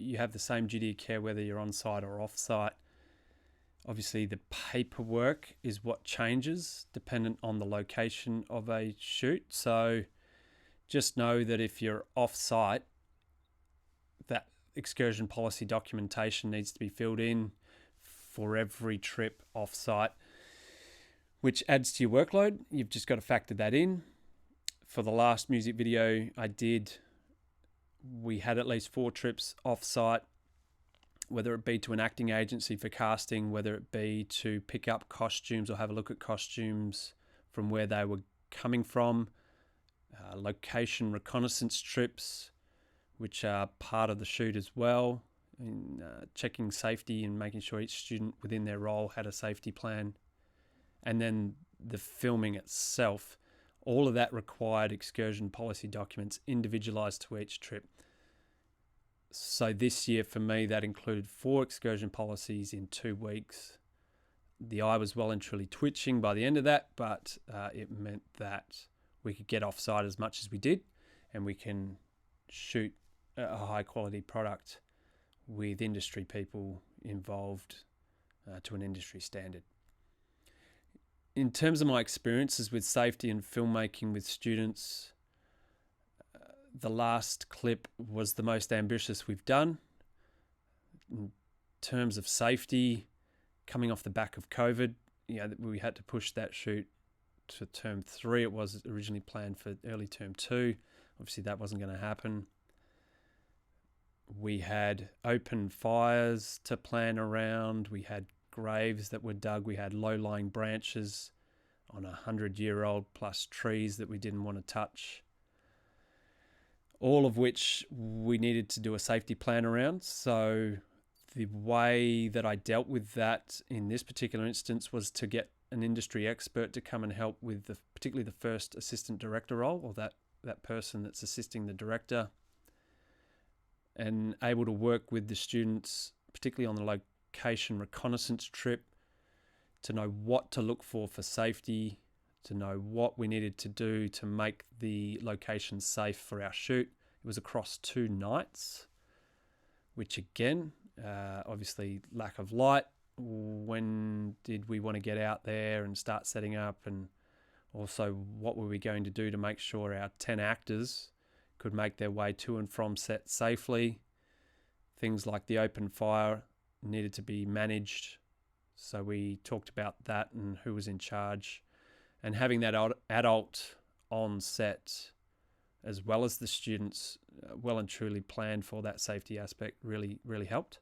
you have the same duty of care whether you're on site or off site. Obviously, the paperwork is what changes dependent on the location of a shoot. So just know that if you're off site, that excursion policy documentation needs to be filled in for every trip off site, which adds to your workload. You've just got to factor that in. For the last music video I did, we had at least 4 trips off site, whether it be to an acting agency for casting, whether it be to pick up costumes or have a look at costumes from where they were coming from, location reconnaissance trips, which are part of the shoot as well, in checking safety and making sure each student within their role had a safety plan. And then the filming itself, all of that required excursion policy documents individualized to each trip. So this year for me, that included 4 excursion policies in 2 weeks. The eye was well and truly twitching by the end of that, but it meant that we could get offsite as much as we did, and we can shoot a high quality product with industry people involved to an industry standard. In terms of my experiences with safety and filmmaking with students, the last clip was the most ambitious we've done. In terms of safety, coming off the back of COVID, we had to push that shoot to term 3. It was originally planned for early term 2. Obviously that wasn't going to happen. We had open fires to plan around. We had graves that were dug. We had low-lying branches on 100-year-old plus trees that we didn't want to touch. All of which we needed to do a safety plan around. So the way that I dealt with that in this particular instance was to get an industry expert to come and help with particularly the first assistant director role, or that person that's assisting the director, and able to work with the students, particularly on the location reconnaissance trip, to know what to look for safety, to know what we needed to do to make the location safe for our shoot. It was across 2 nights, which again, obviously lack of light. When did we want to get out there and start setting up, and also what were we going to do to make sure our 10 actors could make their way to and from set safely. Things like the open fire needed to be managed. So we talked about that and who was in charge, and having that adult on set as well as the students well and truly planned for that safety aspect really, really helped.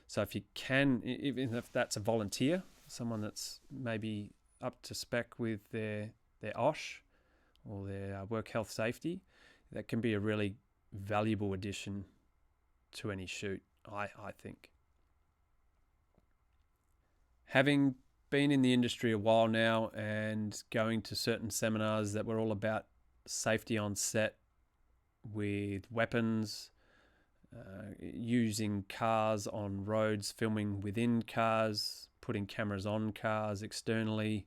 So if you can, even if that's a volunteer, someone that's maybe up to spec with their OSH or their work health safety, that can be a really valuable addition to any shoot, I think. Having been in the industry a while now and going to certain seminars that were all about safety on set with weapons, using cars on roads, filming within cars, putting cameras on cars externally,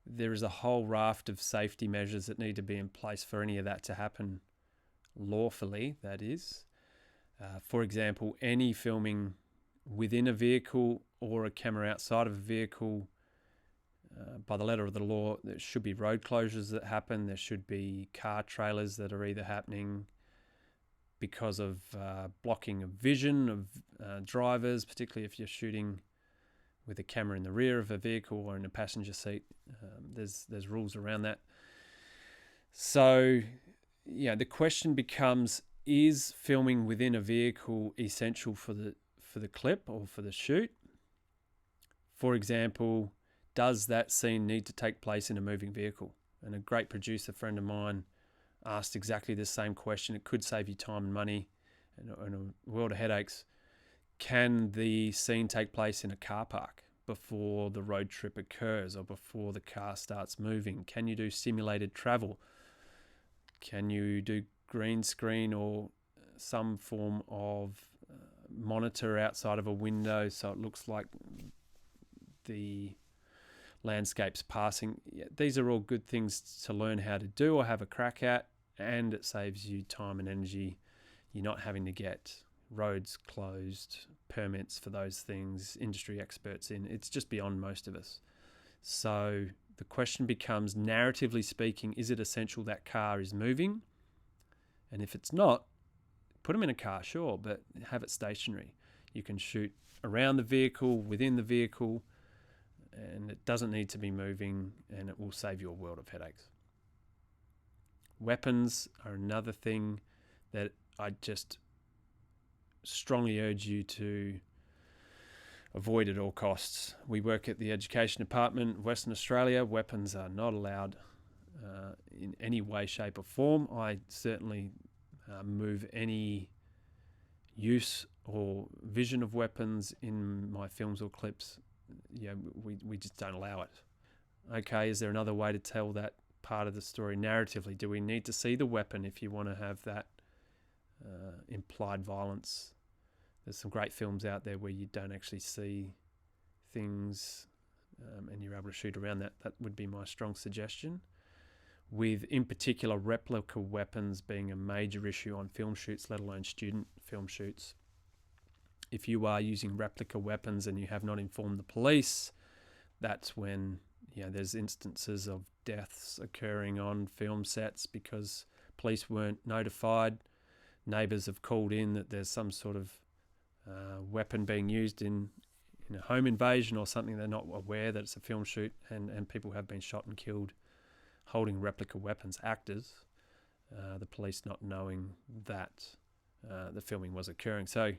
there is a whole raft of safety measures that need to be in place for any of that to happen lawfully, that is. For example, any filming within a vehicle or a camera outside of a vehicle, by the letter of the law, there should be road closures that happen. There should be car trailers that are either happening because of blocking of vision of drivers, particularly if you're shooting with a camera in the rear of a vehicle or in a passenger seat. There's rules around that. So, the question becomes: is filming within a vehicle essential for the clip or for the shoot? For example, does that scene need to take place in a moving vehicle? And a great producer friend of mine asked exactly the same question. It could save you time and money and a world of headaches. Can the scene take place in a car park before the road trip occurs or before the car starts moving? Can you do simulated travel? Can you do green screen or some form of monitor outside of a window so it looks like the landscape's passing? These are all good things to learn how to do or have a crack at, and it saves you time and energy. You're not having to get roads closed, permits for those things, industry experts in. It's just beyond most of us. So the question becomes, narratively speaking, is it essential that car is moving? And if it's not, put them in a car, sure, but have it stationary. You can shoot around the vehicle, within the vehicle, and it doesn't need to be moving, and it will save you a world of headaches. Weapons are another thing that I just strongly urge you to avoid at all costs. We work at the Education Department of Western Australia. Weapons are not allowed in any way, shape or form. I certainly move any use or vision of weapons in my films or clips. We just don't allow it. Okay, is there another way to tell that part of the story narratively? Do we need to see the weapon if you want to have that implied violence? There's some great films out there where you don't actually see things and you're able to shoot around that. That would be my strong suggestion. With, in particular, replica weapons being a major issue on film shoots, let alone student film shoots. If you are using replica weapons and you have not informed the police, that's when there's instances of deaths occurring on film sets because police weren't notified. Neighbours have called in that there's some sort of weapon being used in a home invasion or something. They're not aware that it's a film shoot, and people have been shot and killed holding replica weapons, actors, the police not knowing that the filming was occurring. So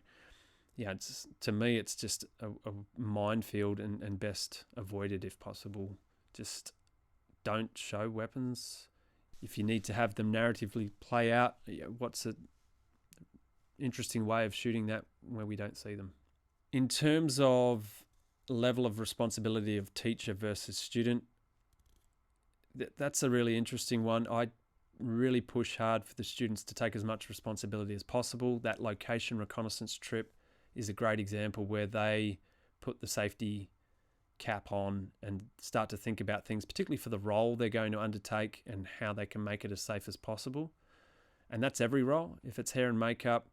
to me it's just a minefield and best avoided if possible. Just don't show weapons. If you need to have them narratively play out, what's an interesting way of shooting that where we don't see them? In terms of level of responsibility of teacher versus student, that's a really interesting one. I really push hard for the students to take as much responsibility as possible. That location reconnaissance trip is a great example where they put the safety cap on and start to think about things, particularly for the role they're going to undertake and how they can make it as safe as possible. And that's every role. If it's hair and makeup,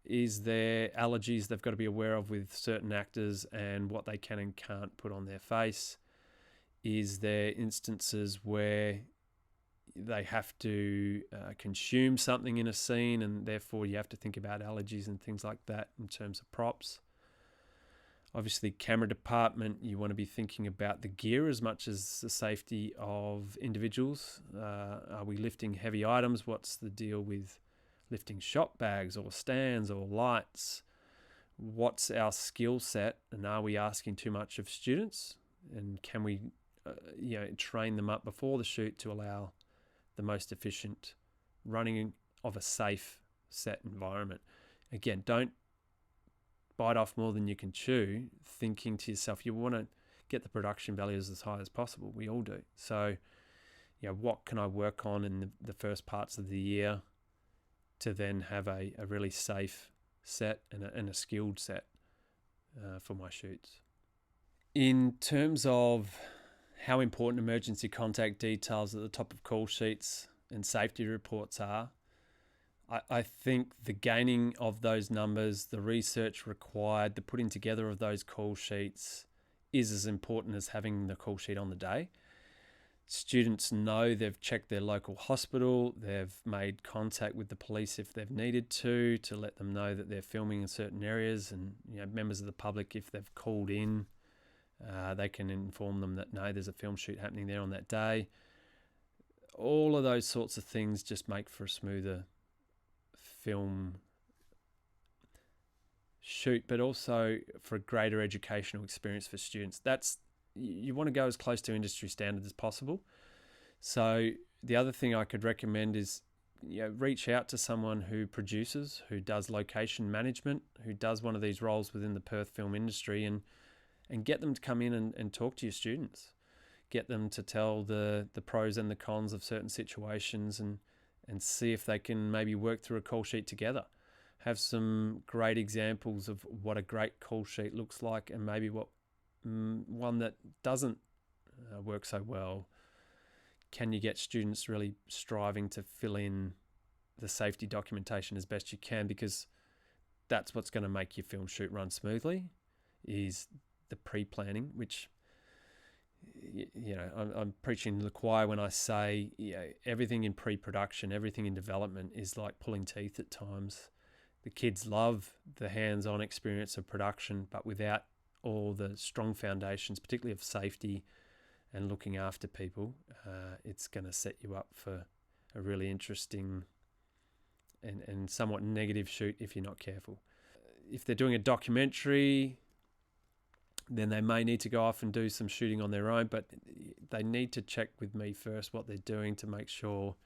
is there allergies they've got to be aware of with certain actors and what they can and can't put on their face? Is there instances where they have to consume something in a scene and therefore you have to think about allergies and things like that in terms of props? Obviously, camera department, you want to be thinking about the gear as much as the safety of individuals. Are we lifting heavy items? What's the deal with lifting shot bags or stands or lights? What's our skill set, and are we asking too much of students? And can we train them up before the shoot to allow the most efficient running of a safe set environment? Again, don't bite off more than you can chew, thinking to yourself, you want to get the production values as high as possible. We all do. So, what can I work on in the first parts of the year to then have a really safe set and a skilled set for my shoots? In terms of how important emergency contact details at the top of call sheets and safety reports are, I think the gaining of those numbers, the research required, the putting together of those call sheets is as important as having the call sheet on the day. Students know they've checked their local hospital, they've made contact with the police if they've needed to let them know that they're filming in certain areas, and members of the public, if they've called in, they can inform them that no, there's a film shoot happening there on that day. All of those sorts of things just make for a smoother film shoot, but also for a greater educational experience for students. You want to go as close to industry standard as possible. So the other thing I could recommend is reach out to someone who produces, who does location management, who does one of these roles within the Perth film industry, and get them to come in and talk to your students. Get them to tell the pros and the cons of certain situations and see if they can maybe work through a call sheet together. Have some great examples of what a great call sheet looks like, and maybe what one that doesn't work so well. Can you get students really striving to fill in the safety documentation as best you can? Because that's what's going to make your film shoot run smoothly, is the pre-planning, which, I'm preaching to the choir when I say, everything in pre-production, everything in development is like pulling teeth at times. The kids love the hands-on experience of production, but without all the strong foundations, particularly of safety and looking after people, it's going to set you up for a really interesting and somewhat negative shoot if you're not careful. If they're doing a documentary, then they may need to go off and do some shooting on their own, but they need to check with me first what they're doing to make sure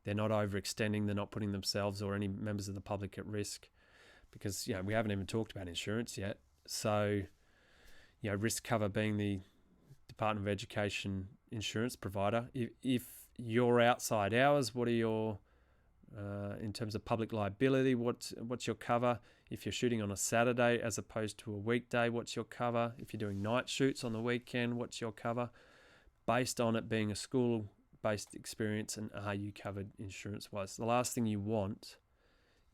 they're not overextending, they're not putting themselves or any members of the public at risk, because we haven't even talked about insurance yet. So risk cover being the Department of Education insurance provider. If you're outside hours, what are your in terms of public liability, what's your cover? If you're shooting on a Saturday as opposed to a weekday, what's your cover? If you're doing night shoots on the weekend, what's your cover? Based on it being a school-based experience, and are you covered insurance-wise? The last thing you want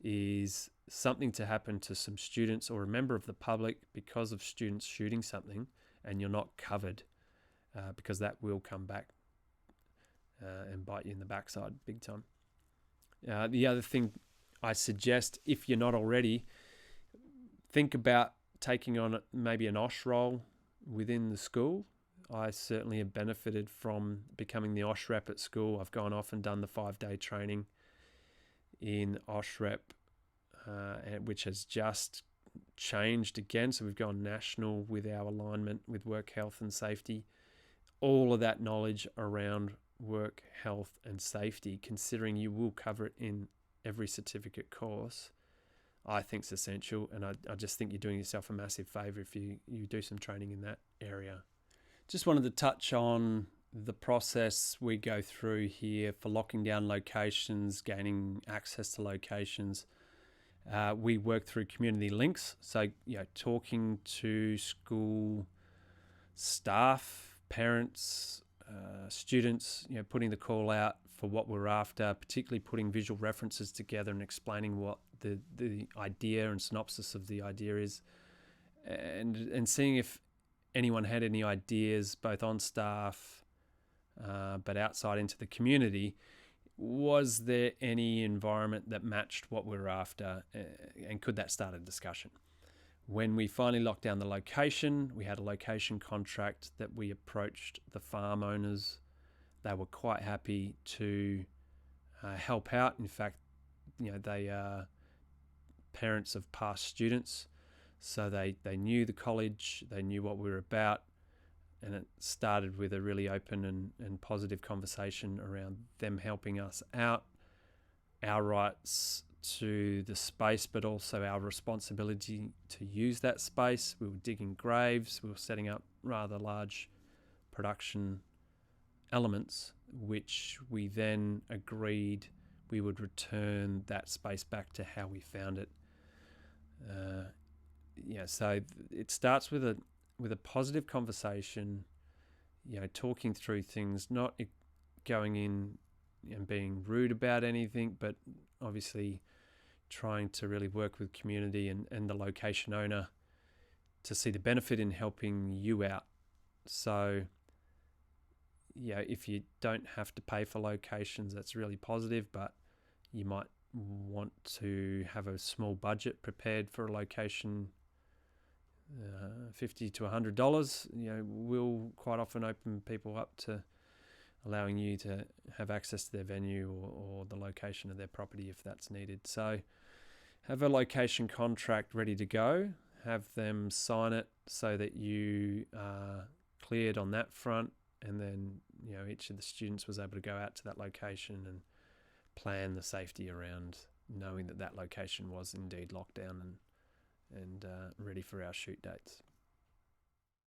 is something to happen to some students or a member of the public because of students shooting something and you're not covered, because that will come back and bite you in the backside big time. The other thing I suggest, if you're not already, think about taking on maybe an OSH role within the school. I certainly have benefited from becoming the OSH rep at school. I've gone off and done the 5-day training in OSH rep, which has just changed again. So we've gone national with our alignment with work health and safety. All of that knowledge around work health and safety, considering you will cover it in every certificate course, I think is essential. And I just think you're doing yourself a massive favor if you do some training in that area. Just wanted to touch on the process we go through here for locking down locations, gaining access to locations. We work through community links. So, talking to school staff, parents, students, putting the call out for what we're after, particularly putting visual references together and explaining what the idea and synopsis of the idea is, and seeing if anyone had any ideas, both on staff, but outside into the community. Was there any environment that matched what we're after, and could that start a discussion? When we finally locked down the location, we had a location contract that we approached the farm owners. They were quite happy to help out. In fact, they are parents of past students, so they knew the college, they knew what we were about, and it started with a really open and positive conversation around them helping us out, our rights to the space, but also our responsibility to use that space. We were digging graves, we were setting up rather large production elements, which we then agreed we would return that space back to how we found it. So it starts with a positive conversation, talking through things, not going in and being rude about anything, but obviously trying to really work with community and the location owner to see the benefit in helping you out. So, if you don't have to pay for locations, that's really positive, but you might want to have a small budget prepared for a location. $50 to $100, will quite often open people up to allowing you to have access to their venue or the location of their property if that's needed. So have a location contract ready to go, have them sign it so that you are cleared on that front, and then each of the students was able to go out to that location and plan the safety around knowing that location was indeed locked down and ready for our shoot dates.